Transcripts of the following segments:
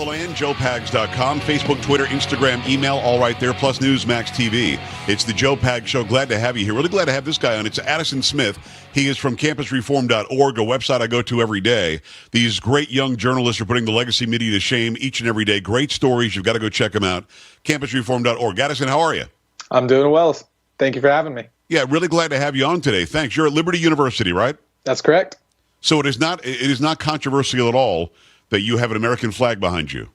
the land, joepags.com, Facebook, Twitter, Instagram, email, all right there, plus Newsmax TV. It's the Joe Pags Show. Glad to have you here. Really glad to have this guy on. It's Addison Smith. He is from campusreform.org, a website I go to every day. These great young journalists are putting the legacy media to shame each and every day. Great stories. You've got to go check them out. Campusreform.org. Addison, how are you? I'm doing well. Thank you for having me. Yeah, really glad to have you on today. Thanks. You're at Liberty University, right? That's correct. So it is not controversial at all that you have an American flag behind you.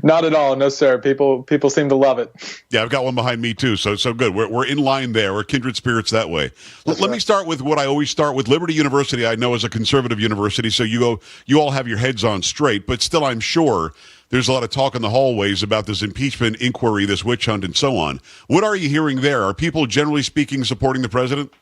Not at all. No, sir. People seem to love it. Yeah, I've got one behind me too. So good. We're in line there. We're kindred spirits that way. Let me start with what I always start with. Liberty University, I know, is a conservative university, so you all have your heads on straight. But still, I'm sure there's a lot of talk in the hallways about this impeachment inquiry, this witch hunt, and so on. What are you hearing there? Are people generally speaking supporting the president?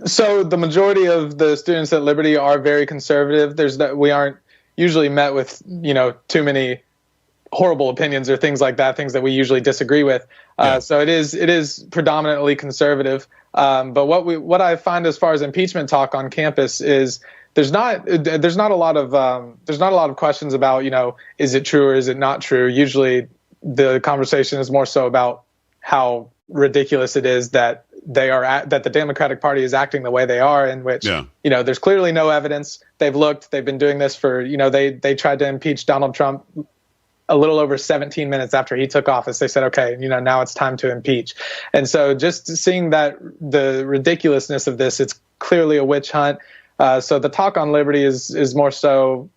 So the majority of the students at Liberty are very conservative. We aren't usually met with, too many horrible opinions or things like that, things that we usually disagree with. Yeah. So it is predominantly conservative. But what I find as far as impeachment talk on campus is there's not a lot of questions about, is it true or is it not true? Usually the conversation is more so about how ridiculous it is that that the Democratic Party is acting the way they are, in which, there's clearly no evidence. They've been doing this for, they tried to impeach Donald Trump a little over 17 minutes after he took office. They said, okay, now it's time to impeach. And so just seeing that the ridiculousness of this, it's clearly a witch hunt. So the talk on Liberty is more so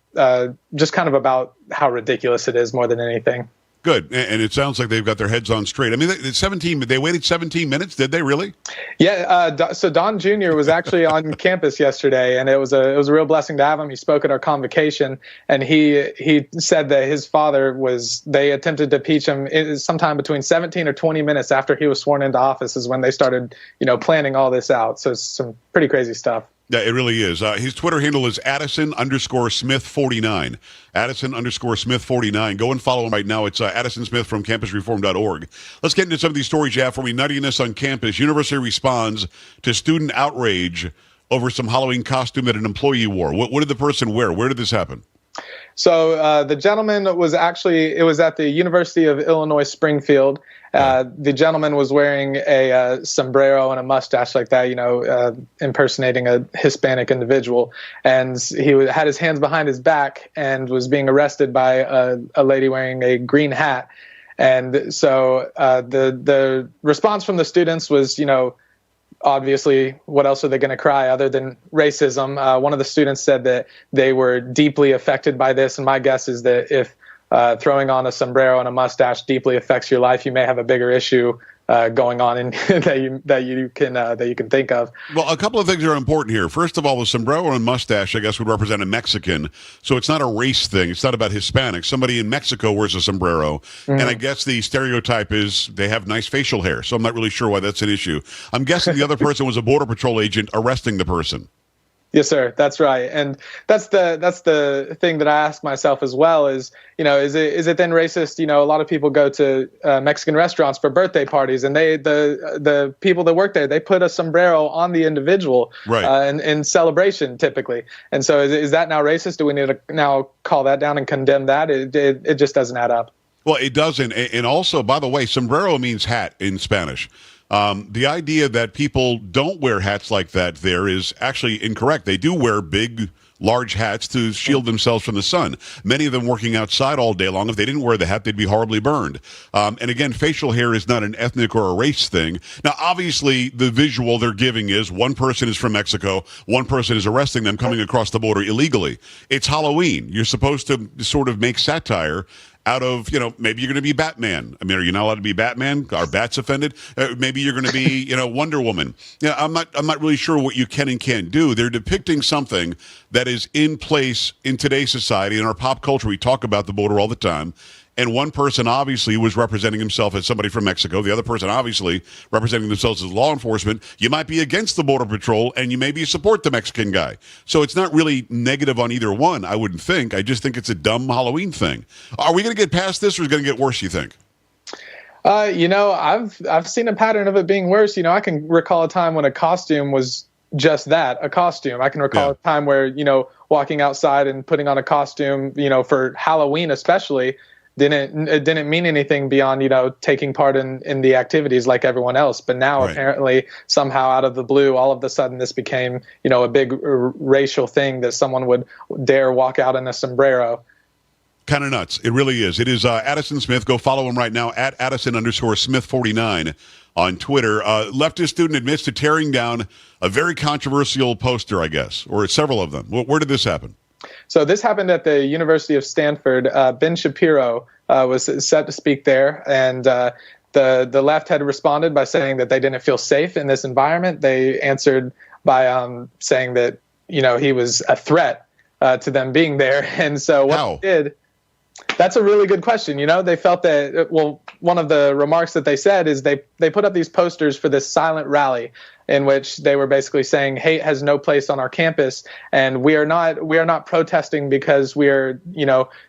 just kind of about how ridiculous it is more than anything. Good. And it sounds like they've got their heads on straight. I mean, they waited 17 minutes. Did they really? Yeah. So Don Jr. was actually on campus yesterday, and it was a real blessing to have him. He spoke at our convocation, and he said that his father they attempted to impeach him sometime between 17 or 20 minutes after he was sworn into office is when they started, planning all this out. So it's some pretty crazy stuff. Yeah, it really is. His Twitter handle is Addison_Smith49. Addison_Smith49. Go and follow him right now. It's Addison Smith from campusreform.org. Let's get into some of these stories you have for me. Nuttiness on campus. University responds to student outrage over some Halloween costume that an employee wore. What did the person wear? Where did this happen? So the gentleman was at the University of Illinois Springfield. The gentleman was wearing a sombrero and a mustache like that, impersonating a Hispanic individual. And he had his hands behind his back and was being arrested by a lady wearing a green hat. And so the response from the students was, obviously, what else are they going to cry other than racism? One of the students said that they were deeply affected by this. And my guess is that if throwing on a sombrero and a mustache deeply affects your life, you may have a bigger issue going on that you can think of. Well, a couple of things are important here. First of all, the sombrero and mustache, I guess, would represent a Mexican. So it's not a race thing. It's not about Hispanics. Somebody in Mexico wears a sombrero. Mm-hmm. And I guess the stereotype is they have nice facial hair. So I'm not really sure why that's an issue. I'm guessing the other person was a Border Patrol agent arresting the person. Yes, sir. That's right. And that's the thing that I ask myself as well is, is it then racist? A lot of people go to Mexican restaurants for birthday parties, and the people that work there, they put a sombrero on the individual, right, in celebration typically. And so is that now racist? Do we need to now call that down and condemn that? It just doesn't add up. Well, it doesn't. And also, by the way, sombrero means hat in Spanish. The idea that people don't wear hats like that there is actually incorrect. They do wear big, large hats to shield themselves from the sun. Many of them working outside all day long. If they didn't wear the hat, they'd be horribly burned. And again, facial hair is not an ethnic or a race thing. Now, obviously, the visual they're giving is one person is from Mexico, one person is arresting them coming across the border illegally. It's Halloween. You're supposed to sort of make satire out of, maybe you're going to be Batman. I mean, are you not allowed to be Batman? Are bats offended? Maybe you're going to be, Wonder Woman. Yeah, I'm not really sure what you can and can't do. They're depicting something that is in place in today's society. In our pop culture, we talk about the border all the time. And one person obviously was representing himself as somebody from Mexico. The other person obviously representing themselves as law enforcement. You might be against the Border Patrol, and you maybe support the Mexican guy. So it's not really negative on either one, I wouldn't think. I just think it's a dumb Halloween thing. Are we going to get past this, or is it going to get worse, you think? I've seen a pattern of it being worse. I can recall a time when a costume was just that, a costume. I can recall a time where, walking outside and putting on a costume, for Halloween especially, it didn't mean anything beyond, taking part in the activities like everyone else. But now apparently somehow out of the blue, all of a sudden this became, a big racial thing that someone would dare walk out in a sombrero. Kind of nuts. It really is. It is Addison Smith. Go follow him right now at Addison_Smith49 on Twitter. Leftist student admits to tearing down a very controversial poster, I guess, or several of them. Where did this happen? So this happened at the University of Stanford. Ben Shapiro was set to speak there, and the left had responded by saying that they didn't feel safe in this environment. They answered by saying that he was a threat to them being there, and so what they did. That's a really good question. They felt that, one of the remarks that they said is they put up these posters for this silent rally in which they were basically saying hate has no place on our campus, and we are not protesting because we are,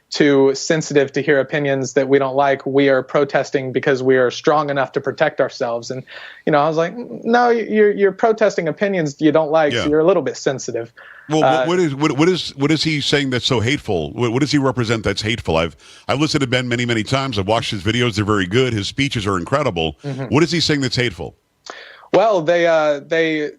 too sensitive to hear opinions that we don't like. We are protesting because we are strong enough to protect ourselves. And, I was like, no, you're protesting opinions you don't like, so you're a little bit sensitive. Well, what is he saying that's so hateful? What does he represent that's hateful? I've listened to Ben many times. I've watched his videos; they're very good. His speeches are incredible. Mm-hmm. What is he saying that's hateful? Well, they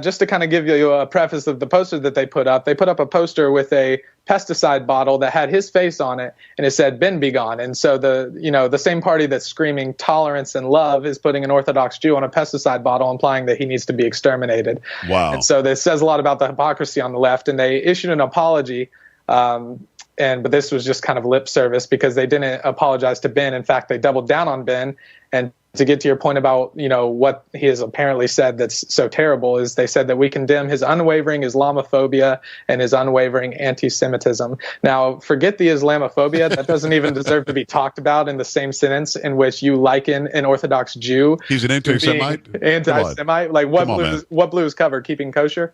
just to kind of give you a preface of the poster that they put up a poster with a pesticide bottle that had his face on it, and it said "Ben be gone." And so the same party that's screaming tolerance and love is putting an Orthodox Jew on a pesticide bottle, implying that he needs to be exterminated. Wow! And so this says a lot about the hypocrisy on the left. And they issued an apology, but this was just kind of lip service because they didn't apologize to Ben. In fact, they doubled down on Ben. And to get to your point about, what he has apparently said that's so terrible is they said that we condemn his unwavering Islamophobia and his unwavering anti-Semitism. Now, forget the Islamophobia. That doesn't even deserve to be talked about in the same sentence in which you liken an Orthodox Jew. He's an anti-Semite? Anti-Semite? Like what blue is covered? Keeping kosher?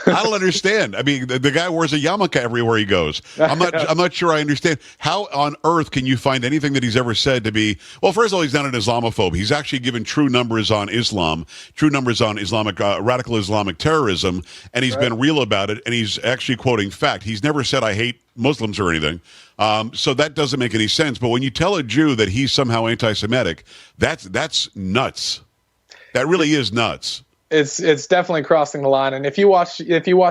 I don't understand. I mean, the guy wears a yarmulke everywhere he goes. I'm not sure I understand. How on earth can you find anything that he's ever said to be, well, first of all, he's not an Islamophobe. He's actually given true numbers on Islam, true numbers on radical Islamic terrorism, and he's been real about it, and he's actually quoting fact. He's never said, I hate Muslims or anything. So that doesn't make any sense. But when you tell a Jew that he's somehow anti-Semitic, that's nuts. That really is nuts. It's definitely crossing the line. And if you watch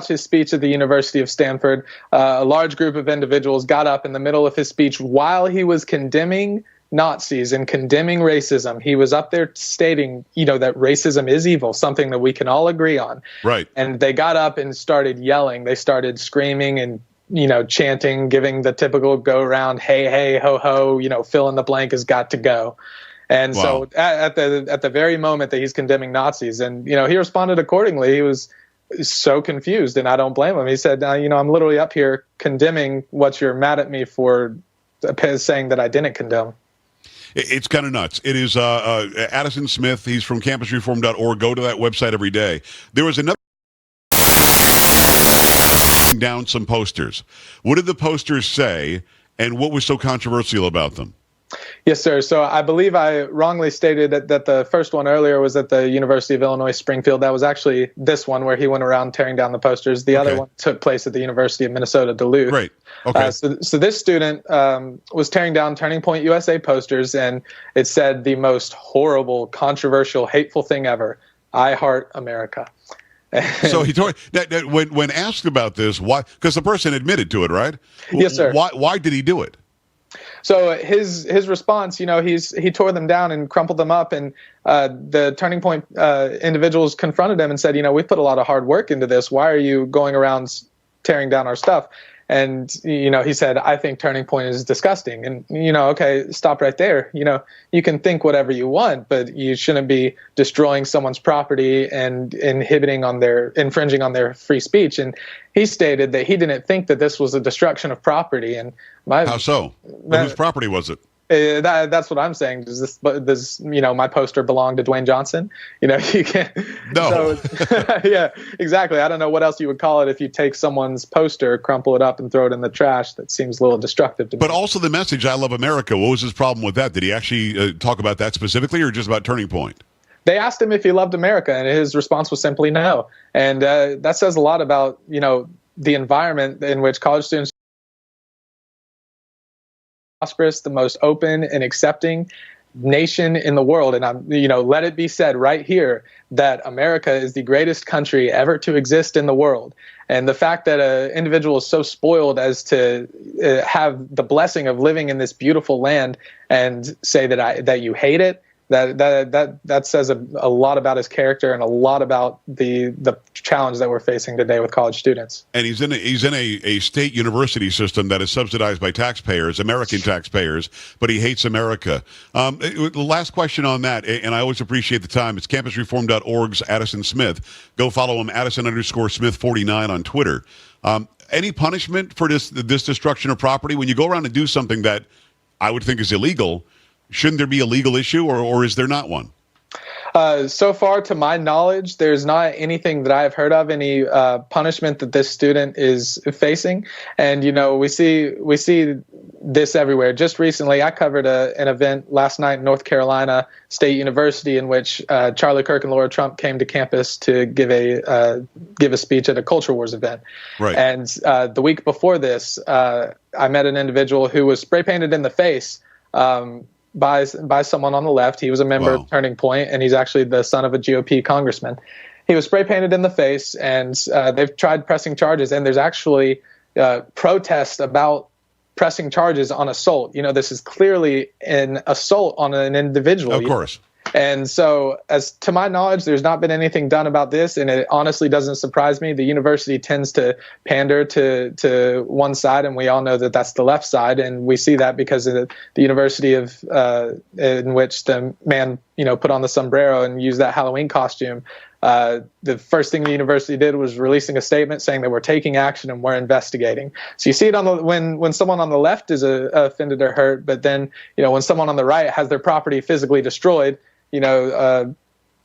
his speech at the University of Stanford, a large group of individuals got up in the middle of his speech while he was condemning Nazis and condemning racism. He was up there stating, that racism is evil, something that we can all agree on. Right. And they got up and started yelling. They started screaming and chanting, giving the typical go around, hey, hey, ho, ho, fill in the blank has got to go. And so at the very moment that he's condemning Nazis, and, he responded accordingly. He was so confused, and I don't blame him. He said, I'm literally up here condemning what you're mad at me for saying that I didn't condemn. It's kind of nuts. It is Addison Smith. He's from campusreform.org. Go to that website every day. There was another down some posters. What did the posters say, and what was so controversial about them? Yes, sir. So I believe I wrongly stated that the first one earlier was at the University of Illinois Springfield. That was actually this one where he went around tearing down the posters. The other one took place at the University of Minnesota Duluth. Right. Okay. So this student was tearing down Turning Point USA posters, and it said the most horrible, controversial, hateful thing ever: "I heart America." So he told that when asked about this, why? Because the person admitted to it, right? Yes, sir. Why did he do it? So his response, he tore them down and crumpled them up, and the Turning Point individuals confronted him and said, we've put a lot of hard work into this. Why are you going around tearing down our stuff? And, he said, I think Turning Point is disgusting. And, okay, stop right there. You can think whatever you want, but you shouldn't be destroying someone's property and infringing on their free speech. And he stated that he didn't think that this was a destruction of property. And how so? Whose property was it? That's what I'm saying. Does my poster belong to Dwayne Johnson? You can't. No. So, yeah, exactly. I don't know what else you would call it if you take someone's poster, crumple it up, and throw it in the trash. That seems a little destructive to me. But also the message, "I love America." What was his problem with that? Did he actually talk about that specifically, or just about Turning Point? They asked him if he loved America, and his response was simply no. And that says a lot about the environment in which college students are prosperous, the most open and accepting nation in the world. And let it be said right here that America is the greatest country ever to exist in the world. And the fact that an individual is so spoiled as to have the blessing of living in this beautiful land and say that you hate it, that says a lot about his character and a lot about the challenge that we're facing today with college students. And he's in a state university system that is subsidized by taxpayers, American taxpayers, but he hates America. The last question on that, and I always appreciate the time. It's campusreform.org's Addison Smith. Go follow him, Addison_Smith49 on Twitter. Any punishment for this destruction of property when you go around and do something that I would think is illegal? Shouldn't there be a legal issue, or is there not one? So far, to my knowledge, there's not anything that I've heard of, any punishment that this student is facing. And, we see this everywhere. Just recently, I covered an event last night in North Carolina State University in which Charlie Kirk and Laura Trump came to campus to give a speech at a Culture Wars event. Right. And the week before this, I met an individual who was spray painted in the face by someone on the left. He was a member of Turning Point, and he's actually the son of a GOP congressman. He was spray painted in the face, and they've tried pressing charges, and there's actually protests about pressing charges on assault. This is clearly an assault on an individual. Of course. And so, as to my knowledge, there's not been anything done about this, and it honestly doesn't surprise me. The university tends to pander to one side, and we all know that that's the left side, and we see that because of the university in which the man put on the sombrero and used that Halloween costume. The first thing the university did was releasing a statement saying that we're taking action and we're investigating. So you see it when someone on the left is offended or hurt, but then when someone on the right has their property physically destroyed,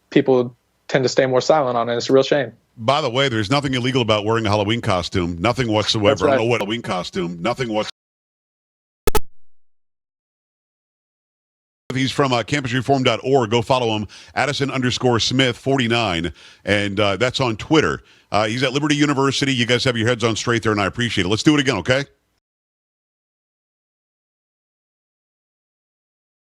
people tend to stay more silent on it. It's a real shame. By the way, there's nothing illegal about wearing a Halloween costume. Nothing whatsoever. That's right. I don't know what Halloween costume. Nothing whatsoever. He's from campusreform.org. Go follow him, Addison_Smith49, and that's on Twitter. He's at Liberty University. You guys have your heads on straight there, and I appreciate it. Let's do it again, okay?